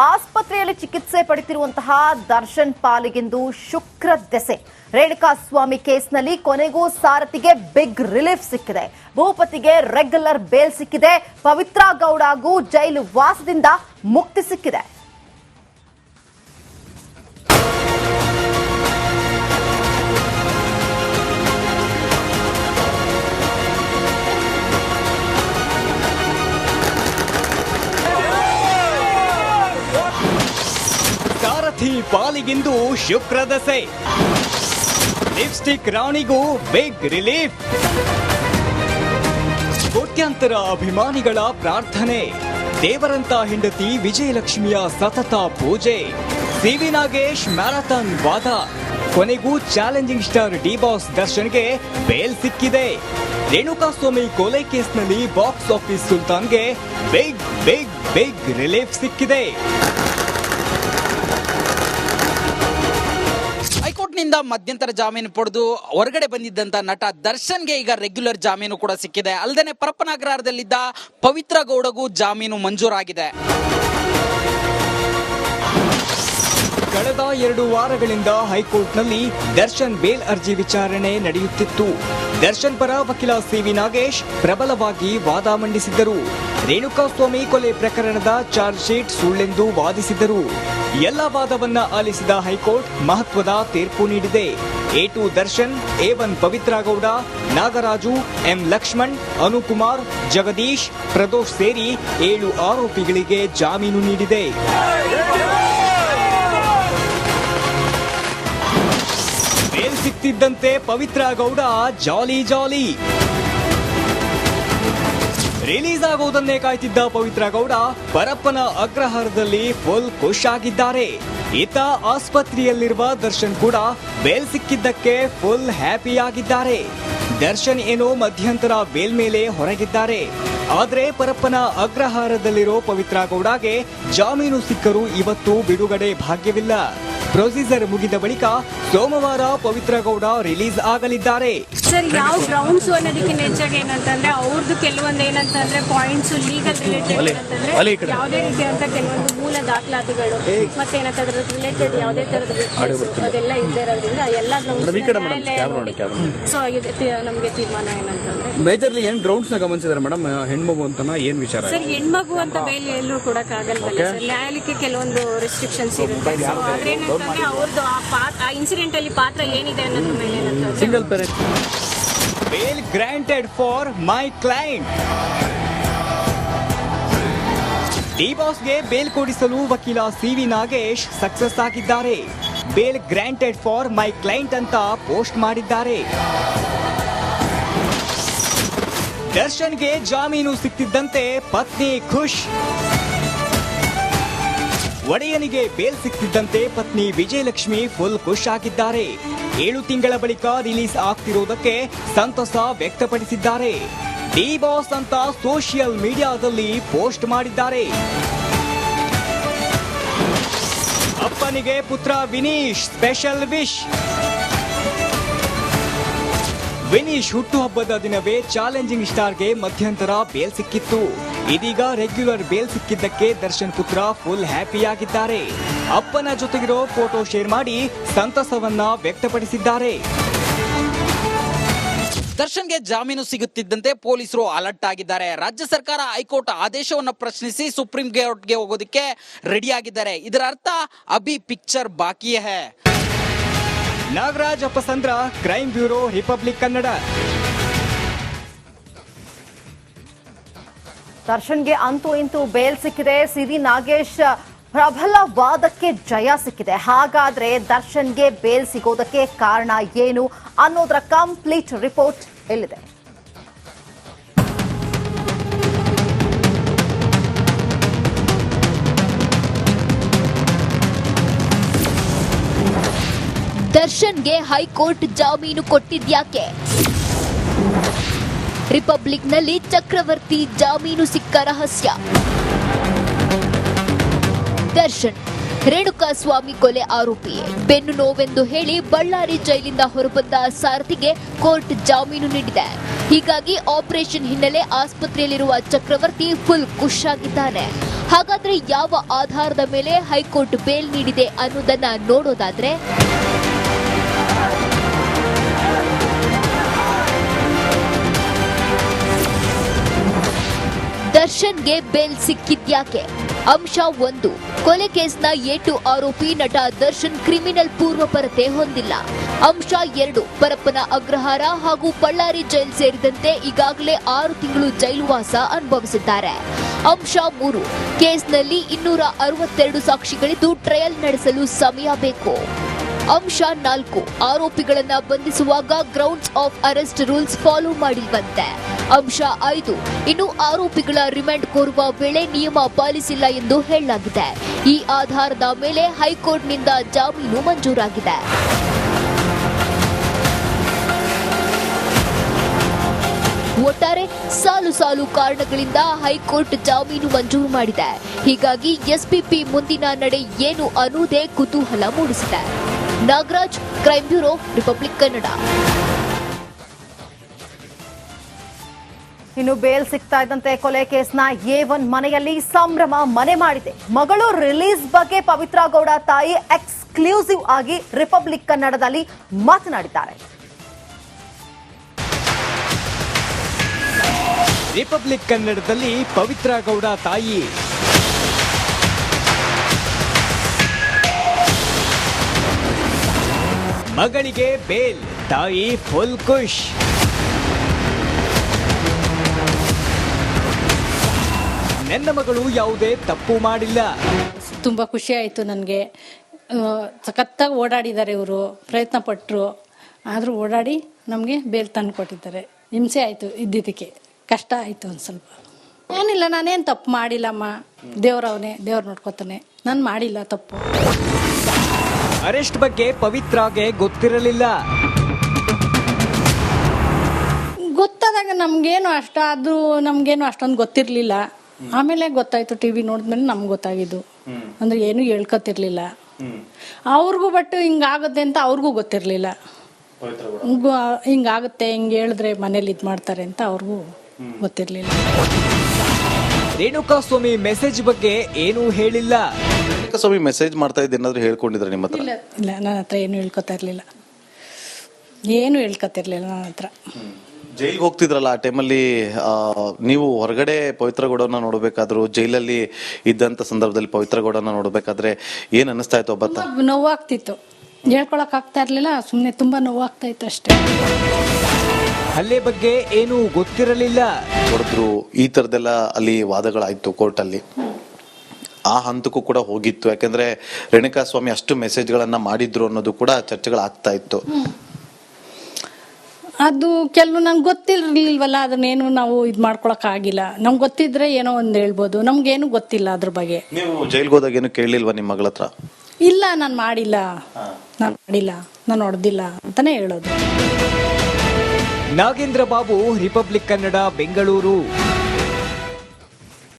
ಆಸ್ಪತ್ರೆಯಲ್ಲಿ ಚಿಕಿತ್ಸೆ ಪಡೆಯುತ್ತಿರುವಂತಹ ದರ್ಶನ್ ಪಾಲಿಗಿಂದು ಶುಕ್ರ ದೆಸೆ. ರೇಣುಕಾಸ್ವಾಮಿ ಕೇಸ್ನಲ್ಲಿ ಕೊನೆಗೂ ಸಾರಥಿಗೆ ಬಿಗ್ ರಿಲೀಫ್ ಸಿಕ್ಕಿದೆ. ಭೂಪತಿಗೆ ರೆಗ್ಯುಲರ್ ಬೇಲ್ ಸಿಕ್ಕಿದೆ. ಪವಿತ್ರ ಗೌಡಗೂ ಜೈಲು ವಾಸದಿಂದ ಮುಕ್ತಿ ಸಿಕ್ಕಿದೆ. ಸಾರಥಿ ಪಾಲಿಗಿಂದು ಶುಕ್ರ ದಸೆ. ಲಿಪ್ಸ್ಟಿಕ್ ರಾಣಿಗೂ ಬಿಗ್ ರಿಲೀಫ್. ಕೋಟ್ಯಾಂತರ ಅಭಿಮಾನಿಗಳ ಪ್ರಾರ್ಥನೆ. ದೇವರಂತ ಹೆಂಡತಿ ವಿಜಯಲಕ್ಷ್ಮಿಯ ಸತತ ಪೂಜೆ. ಸಿವಿ ನಾಗೇಶ್ ಮ್ಯಾರಥಾನ್ ವಾದ. ಕೊನೆಗೂ ಚಾಲೆಂಜಿಂಗ್ ಸ್ಟಾರ್ ಡಿ ಬಾಸ್ ದರ್ಶನ್ಗೆ ಬೇಲ್ ಸಿಕ್ಕಿದೆ. ರೇಣುಕಾಸ್ವಾಮಿ ಕೊಲೆ ಕೇಸ್ನಲ್ಲಿ ಬಾಕ್ಸ್ ಆಫೀಸ್ ಸುಲ್ತಾನ್ಗೆ ಬಿಗ್ ಬಿಗ್ ಬಿಗ್ ರಿಲೀಫ್ ಸಿಕ್ಕಿದೆ. ಹೈಕೋರ್ಟ್ನಿಂದ ಮಧ್ಯಂತರ ಜಾಮೀನು ಪಡೆದು ಹೊರಗಡೆ ಬಂದಿದ್ದಂತ ನಟ ದರ್ಶನ್ಗೆ ಈಗ ರೆಗ್ಯುಲರ್ ಜಾಮೀನು ಕೂಡ ಸಿಕ್ಕಿದೆ. ಅಲ್ಲದೆ ಪರಪ್ಪನಗ್ರಹಾರದಲ್ಲಿದ್ದ ಪವಿತ್ರ ಗೌಡಗೂ ಜಾಮೀನು ಮಂಜೂರಾಗಿದೆ. ಕಳೆದ 2 ವಾರಗಳಿಂದ ಹೈಕೋರ್ಟ್ನಲ್ಲಿ ದರ್ಶನ್ ಬೇಲ್ ಅರ್ಜಿ ವಿಚಾರಣೆ ನಡೆಯುತ್ತಿತ್ತು. ದರ್ಶನ್ ಪರ ವಕೀಲ ಸಿವಿ ನಾಗೇಶ್ ಪ್ರಬಲವಾಗಿ ವಾದ ಮಂಡಿಸಿದ್ದರು. ರೇಣುಕಾಸ್ವಾಮಿ ಕೊಲೆ ಪ್ರಕರಣದ ಚಾರ್ಜ್ ಶೀಟ್ ಸುಳ್ಳೆಂದು ವಾದಿಸಿದ್ದರು. ಎಲ್ಲ ವಾದವನ್ನ ಆಲಿಸಿದ ಹೈಕೋರ್ಟ್ ಮಹತ್ವದ ತೀರ್ಪು ನೀಡಿದೆ. A2 Darshan, A1 Pavithra Gowda, Nagaraju, M Lakshman, Anukumar, Jagadish, Pradosh ಸೇರಿ 7 ಆರೋಪಿಗಳಿಗೆ ಜಾಮೀನು ನೀಡಿದೆ. ಬೇಲ್ ಸಿಕ್ತಿದ್ದಂತೆ ಪವಿತ್ರ ಗೌಡ ಜಾಲಿ ಜಾಲಿ. ರಿಲೀಸ್ ಆಗುವುದನ್ನೇ ಕಾಯ್ತಿದ್ದ ಪವಿತ್ರ ಗೌಡ ಪರಪ್ಪನ ಅಗ್ರಹಾರದಲ್ಲಿ ಫುಲ್ ಖುಷ್ ಆಗಿದ್ದಾರೆ. ಈತ ಆಸ್ಪತ್ರೆಯಲ್ಲಿರುವ ದರ್ಶನ್ ಕೂಡ ಬೇಲ್ ಸಿಕ್ಕಿದ್ದಕ್ಕೆ ಫುಲ್ ಹ್ಯಾಪಿ ಆಗಿದ್ದಾರೆ. ದರ್ಶನ್ ಏನೋ ಮಧ್ಯಂತರ ಬೇಲ್ ಮೇಲೆ ಹೊರಗಿದ್ದಾರೆ. ಆದ್ರೆ ಪರಪ್ಪನ ಅಗ್ರಹಾರದಲ್ಲಿರೋ ಪವಿತ್ರ ಗೌಡಗೆ ಜಾಮೀನು ಸಿಕ್ಕರೂ ಇವತ್ತು ಬಿಡುಗಡೆ ಭಾಗ್ಯವಿಲ್ಲ. ಪ್ರೊಸೀಜರ್ ಮುಗಿದ ಬಳಿಕ ಸೋಮವಾರ ಪವಿತ್ರ ಗೌಡ ರಿಲೀಸ್ ಆಗಲಿದ್ದಾರೆ. ಸರ್, ಯಾವ ಗ್ರೌಂಡ್ಸ್ ಅನ್ನೋದಕ್ಕೆ ಹೆಚ್ಚಾಗಿ ಏನಂತಂದ್ರೆ ಅವ್ರದ್ದು ಕೆಲವೊಂದು ಏನಂತಂದ್ರೆ ಪಾಯಿಂಟ್ಸ್ ಲೀಗಲ್ ರಿಲೇಟೆಡ್ ಏನಂತಂದ್ರೆ ಯಾವುದೇ ರೀತಿಯಂತ ಕೆಲವೊಂದು ಮೂಲ ದಾಖಲಾತಿಗಳು ಮತ್ತೆ ಏನಂತಂದ್ರೆ ರಿಲೇಟೆಡ್ ಯಾವುದೇ ತರದ ಅದೆಲ್ಲ ಇದ್ದೇ ಇರೋದ್ರಿಂದ ಎಲ್ಲ ಸೊ ನಮಗೆ ತೀರ್ಮಾನ ಏನಂತಂದ್ರೆ ಮೇಜರ್ಲಿ ಏನ್ ಗ್ರೌಂಡ್ಸ್ ನ ಗಮನಿಸಿದಾರೆ ಮೇಡಮ್? ಹೆಣ್ಮಗು ಅಂತ ಏನ್ ವಿಚಾರ ಸರ್? ಹೆಣ್ಮಗು ಅಂತ ಬೇಲ್ ಎಲ್ಲೂ ಕೊಡಕ್ಕಾಗಲ್ವಲ್ಲ ಸರ್. ನ್ಯಾಯಾಲಯಕ್ಕೆ ಕೆಲವೊಂದು ರೆಸ್ಟ್ರಿಕ್ಷನ್ಸ್ ಇರುತ್ತೆ. ಸೊ ಅದೇನಂತಂದ್ರೆ ಅವ್ರದ್ದು ಆ ಇನ್ಸಿಡೆಂಟ್ ಅಲ್ಲಿ ಪಾತ್ರ ಏನಿದೆ ಅನ್ನೋದ್ರ ಮೇಲೆ ಏನಂತಂದ್ರೆ single parent bail granted for my client. D ಬಾಸ್ಗೆ ಬೇಲ್ ಕೊಡಿಸಲು ವಕೀಲ ಸಿವಿ ನಾಗೇಶ್ ಸಕ್ಸಸ್ ಆಗಿದ್ದಾರೆ. Bail granted for my client ಅಂತ ಪೋಸ್ಟ್ ಮಾಡಿದ್ದಾರೆ. ದರ್ಶನ್ಗೆ ಜಾಮೀನು ಸಿಕ್ತಿದ್ದಂತೆ ಪತ್ನಿ ಖುಷ್. ಒಡೆಯನಿಗೆ ಬೇಲ್ ಸಿಕ್ತಿದ್ದಂತೆ ಪತ್ನಿ ವಿಜಯಲಕ್ಷ್ಮಿ ಫುಲ್ ಖುಷ್ ಆಗಿದ್ದಾರೆ. 7 ತಿಂಗಳ ಬಳಿಕ ರಿಲೀಸ್ ಆಗ್ತಿರೋದಕ್ಕೆ ಸಂತಸ ವ್ಯಕ್ತಪಡಿಸಿದ್ದಾರೆ. ಡಿ ಬಾಸ್ ಅಂತ ಸೋಷಿಯಲ್ ಮೀಡಿಯಾದಲ್ಲಿ ಪೋಸ್ಟ್ ಮಾಡಿದ್ದಾರೆ. ಅಪ್ಪನಿಗೆ ಪುತ್ರ ವಿನೀಶ್ ಸ್ಪೆಷಲ್ ವಿಶ್. ವಿನೀಶ್ ಹುಟ್ಟುಹಬ್ಬದ ದಿನವೇ ಚಾಲೆಂಜಿಂಗ್ ಸ್ಟಾರ್ಗೆ ಮಧ್ಯಂತರ ಬೇಲ್ ಸಿಕ್ಕಿತ್ತು. ಇದೀಗ ರೆಗ್ಯುಲರ್ ಬೇಲ್ ಸಿಕ್ಕಿದ್ದಕ್ಕೆ ದರ್ಶನ್ ಪುತ್ರ ಫುಲ್ ಹ್ಯಾಪಿಯಾಗಿದ್ದಾರೆ. ಅಪ್ಪನ ಜೊತೆಗಿರೋ ಫೋಟೋ ಶೇರ್ ಮಾಡಿ ಸಂತಸವನ್ನ ವ್ಯಕ್ತಪಡಿಸಿದ್ದಾರೆ. ದರ್ಶನ್ಗೆ ಜಾಮೀನು ಸಿಗುತ್ತಿದ್ದಂತೆ ಪೊಲೀಸರು ಅಲರ್ಟ್ ಆಗಿದ್ದಾರೆ. ರಾಜ್ಯ ಸರ್ಕಾರ ಹೈಕೋರ್ಟ್ ಆದೇಶವನ್ನು ಪ್ರಶ್ನಿಸಿ ಸುಪ್ರೀಂ ಕೋರ್ಟ್ಗೆ ಹೋಗೋದಕ್ಕೆ ರೆಡಿ ಆಗಿದ್ದಾರೆ. ಇದರ ಅರ್ಥ ಅಭಿ ಪಿಕ್ಚರ್ ಬಾಕಿ ಹೈ. Nagaraj Appasandra, crime bureau, Republic Kannada. ದರ್ಶನ್ಗೆ ಅಂತೂ ಇಂತೂ ಬೇಲ್ ಸಿಕ್ಕಿದೆ. ಸಿವಿ ನಾಗೇಶ್ ಪ್ರಬಲ ವಾದಕ್ಕೆ ಜಯ ಸಿಕ್ಕಿದೆ. ಹಾಗಾದ್ರೆ ದರ್ಶನ್ಗೆ ಬೇಲ್ ಸಿಗೋದಕ್ಕೆ ಕಾರಣ ಏನು ಅನ್ನೋದರ ಕಂಪ್ಲೀಟ್ ರಿಪೋರ್ಟ್ ಎಲ್ಲಿದೆ? ದರ್ಶನ್ಗೆ ಹೈಕೋರ್ಟ್ ಜಾಮೀನು ಕೊಟ್ಟಿದ್ಯಾಕೆ? ರಿಪಬ್ಲಿಕ್ನಲ್ಲಿ ಚಕ್ರವರ್ತಿ ಜಾಮೀನು ಸಿಕ್ಕ ರಹಸ್ಯ. ದರ್ಶನ್ ರೇಣುಕಾಸ್ವಾಮಿ ಕೊಲೆ ಆರೋಪಿ. ಬೆನ್ನು ನೋವೆಂದು ಹೇಳಿ ಬಳ್ಳಾರಿ ಜೈಲಿಂದ ಹೊರಬಂದ ಸಾರಥಿಗೆ ಕೋರ್ಟ್ ಜಾಮೀನು ನೀಡಿದೆ. ಹೀಗಾಗಿ ಆಪರೇಷನ್ ಹಿನ್ನೆಲೆ ಆಸ್ಪತ್ರೆಯಲ್ಲಿರುವ ಚಕ್ರವರ್ತಿ ಫುಲ್ ಖುಷ್ ಆಗಿದ್ದಾನೆ. ಹಾಗಾದ್ರೆ ಯಾವ ಆಧಾರದ ಮೇಲೆ ಹೈಕೋರ್ಟ್ ಬೇಲ್ ನೀಡಿದೆ ಅನ್ನೋದನ್ನ ನೋಡೋದಾದ್ರೆ ದರ್ಶನ್ಗೆ ಬೇಲ್ ಸಿಕ್ಕಿದ್ಯಾಕೆ? ಅಂಶ 1, ಕೊಲೆ ಕೇಸ್ನ ಏಟು ಆರೋಪಿ ನಟ ದರ್ಶನ್ ಕ್ರಿಮಿನಲ್ ಪೂರ್ವಪರತೆ ಹೊಂದಿಲ್ಲ. ಅಂಶ 2, ಪರಪ್ಪನ ಅಗ್ರಹಾರ ಹಾಗೂ ಬಳ್ಳಾರಿ ಜೈಲ್ ಸೇರಿದಂತೆ ಈಗಾಗಲೇ 6 ತಿಂಗಳು ಜೈಲುವಾಸ ಅನುಭವಿಸಿದ್ದಾರೆ. ಅಂಶ 3, ಕೇಸ್ನಲ್ಲಿ 262 ಸಾಕ್ಷಿಗಳಿದ್ದು ಟ್ರಯಲ್ ನಡೆಸಲು ಸಮಯ ಬೇಕು. ಅಂಶ 4, ಆರೋಪಿಗಳನ್ನ ಬಂಧಿಸುವಾಗ grounds of arrest rules follow ಮಾಡಿಲ್ವಂತೆ. ಅಂಶ 5, ಇನ್ನು ಆರೋಪಿಗಳ ರಿಮಾಂಡ್ ಕೋರುವ ವೇಳೆ ನಿಯಮ ಪಾಲಿಸಿಲ್ಲ ಎಂದು ಹೇಳಲಾಗಿದೆ. ಈ ಆಧಾರದ ಮೇಲೆ ಹೈಕೋರ್ಟ್ನಿಂದ ಜಾಮೀನು ಮಂಜೂರಾಗಿದೆ. ಒಟ್ಟಾರೆ ಸಾಲು ಸಾಲು ಕಾರಣಗಳಿಂದ ಹೈಕೋರ್ಟ್ ಜಾಮೀನು ಮಂಜೂರು ಮಾಡಿದೆ. ಹೀಗಾಗಿ ಎಸ್ಪಿಪಿ ಮುಂದಿನ ನಡೆ ಏನು ಅನ್ನುವುದೇ ಕುತೂಹಲ ಮೂಡಿಸಿದೆ. Nagaraj, crime bureau, Republic Kannada. ಇನ್ನು ಬೇಲ್ ಸಿಗ್ತಾ ಇದ್ದಂತೆ ಕೊಲೆ ಕೇಸ್ನ A1 ಮನೆಯಲ್ಲಿ ಸಂಭ್ರಮ ಮನೆ ಮಾಡಿದೆ. ಮಗಳು ರಿಲೀಸ್ ಬಗ್ಗೆ ಪವಿತ್ರ ಗೌಡ ತಾಯಿ ಎಕ್ಸ್ಕ್ಲೂಸಿವ್ ಆಗಿ ರಿಪಬ್ಲಿಕ್ ಕನ್ನಡದಲ್ಲಿ ಮಾತನಾಡಿದ್ದಾರೆ. ರಿಪಬ್ಲಿಕ್ ಕನ್ನಡದಲ್ಲಿ ಪವಿತ್ರ ಗೌಡ ತಾಯಿ ಮಗಳಿಗೆ ಬೇಲ್, ತಾಯಿ ಫುಲ್ ಖುಷ್. ನನ್ನ ಮಗಳು ಯಾವುದೇ ತಪ್ಪು ಮಾಡಿಲ್ಲ. ತುಂಬ ಖುಷಿ ಆಯಿತು ನನಗೆ. ಸಖತ್ತಾಗಿ ಓಡಾಡಿದ್ದಾರೆ ಇವರು, ಪ್ರಯತ್ನ ಪಟ್ಟರು. ಆದರೂ ಓಡಾಡಿ ನಮಗೆ ಬೇಲ್ ತಂದು ಕೊಟ್ಟಿದ್ದಾರೆ. ಹಿಂಸೆ ಆಯಿತು, ಇದ್ದಿದ್ದಕ್ಕೆ ಕಷ್ಟ ಆಯಿತು ಒಂದು ಸ್ವಲ್ಪ. ಏನಿಲ್ಲ, ನಾನೇನು ತಪ್ಪು ಮಾಡಿಲ್ಲಮ್ಮ. ದೇವ್ರವನೇ, ದೇವ್ರು ನೋಡ್ಕೊತಾನೆ. ನಾನು ಮಾಡಿಲ್ಲ ತಪ್ಪು. ಅರೆಸ್ಟ್ ಬಗ್ಗೆ ಪವಿತ್ರಾಗೆ ಗೊತ್ತಿರಲಿಲ್ಲ. ಗೊತ್ತಾದಾಗ ನಮಗೇನು ಅಷ್ಟೊಂದು ಗೊತ್ತಿರಲಿಲ್ಲ. ಆಮೇಲೆ ಗೊತ್ತಾಯ್ತು, ಟಿವಿ ನೋಡಿದ್ಮೇಲೆ ನಮ್ಗೆ ಗೊತ್ತಾಗಿದ್ದು. ಅಂದ್ರೆ ಏನು ಹೇಳ್ಕೊತಿರ್ಲಿಲ್ಲ ಅವ್ರಿಗೂ. ಬಟ್ ಹಿಂಗಾಗುತ್ತೆ ಅಂತ ಅವ್ರಿಗೂ ಗೊತ್ತಿರಲಿಲ್ಲ. ಹಿಂಗಾಗುತ್ತೆ, ಹಿಂಗೆ ಹೇಳಿದ್ರೆ ಮನೇಲಿ ಇದು ಮಾಡ್ತಾರೆ ಅಂತ ಅವ್ರಿಗೂ ಗೊತ್ತಿರಲಿಲ್ಲ. ರೇಣುಕಾಸ್ವಾಮಿ ಮೆಸೇಜ್ ಬಗ್ಗೆ ಏನೂ ಹೇಳಿಲ್ಲ. ರೇಣುಕಾಸ್ವಾಮಿ ಮೆಸೇಜ್ ಮಾಡ್ತಾ ಇದ್ದ ಏನಾದ್ರು ಹೇಳ್ಕೊಂಡಿದ್ರೆ ನಿಮ್ಮ ಹತ್ರ? ಇಲ್ಲ, ನನ್ನ ಹತ್ರ ಏನು ಹೇಳ್ಕೊತಾ ಇರಲಿಲ್ಲ. ನನ್ನ ಹತ್ರ. ಜೈಲ್ಗೆ ಹೋಗ್ತಿದ್ರಲ್ಲ ಆ ಟೈಮಲ್ಲಿ ನೀವು ಹೊರಗಡೆ ಪವಿತ್ರ ಗೌಡನ ನೋಡ್ಬೇಕಾದ್ರು, ಜೈಲಲ್ಲಿ ಇದ್ದಂತ ಸಂದರ್ಭದಲ್ಲಿ ಪವಿತ್ರ ಗೌಡನ ನೋಡ್ಬೇಕಾದ್ರೆ ಏನ್ ಅನಿಸ್ತಾ ಇತ್ತು? ನೋವಾಗ್ತಿತ್ತು, ಹೇಳ್ಕೊಳಕ್ ಆಗ್ತಾ ಇರ್ಲಿಲ್ಲ. ಸುಮ್ನೆ ತುಂಬಾ ನೋವಾಗ್ತಾ ಇತ್ತು ಅಷ್ಟೇ. ಹಲ್ಲೆ ಬಗ್ಗೆ ಏನೂ ಗೊತ್ತಿರಲಿಲ್ಲ. ಹೊಡೆದ್ರು, ಈ ತರದೆಲ್ಲ ಅಲ್ಲಿ ವಾದಗಳಾಯ್ತು ಕೋರ್ಟ್ ಅಲ್ಲಿ. ಆ ಹಂತಕ್ಕೂ ಕೂಡ ಹೋಗಿತ್ತು. ಯಾಕಂದ್ರೆ ರೇಣುಕಾಸ್ವಾಮಿ ಅಷ್ಟು ಮೆಸೇಜ್ಗಳನ್ನ ಮಾಡಿದ್ರು ಅನ್ನೋದು ಕೂಡ ಚರ್ಚೆಗಳಾಗ್ತಾ ಇತ್ತು. ಅದು ಕೆಲವು ನಂಗೆ ಗೊತ್ತಿರ್ಲಿಲ್ವಲ್ಲ, ಅದನ್ನೇನು ನಾವು ಇದು ಮಾಡ್ಕೊಳಕ್ ಆಗಿಲ್ಲ. ನಮ್ಗೆ ಗೊತ್ತಿದ್ರೆ ಏನೋ ಒಂದು ಹೇಳ್ಬೋದು, ನಮ್ಗೇನು ಗೊತ್ತಿಲ್ಲ ಅದ್ರ ಬಗ್ಗೆ. ನೀವು ಜೈಲ್ಗೆ ಹೋದಾಗ ಏನು ಕೇಳಲಿಲ್ವಾ ನಿಮ್ಮ ಮಗಳ ಹತ್ರ? ಇಲ್ಲ, ನಾನು ಮಾಡಿಲ್ಲ, ನಾನು ಹೊಡೆದಿಲ್ಲ ಅಂತಾನೆ ಹೇಳೋದು. ನಾಗೇಂದ್ರ ಬಾಬು, ರಿಪಬ್ಲಿಕ್ ಕನ್ನಡ, ಬೆಂಗಳೂರು.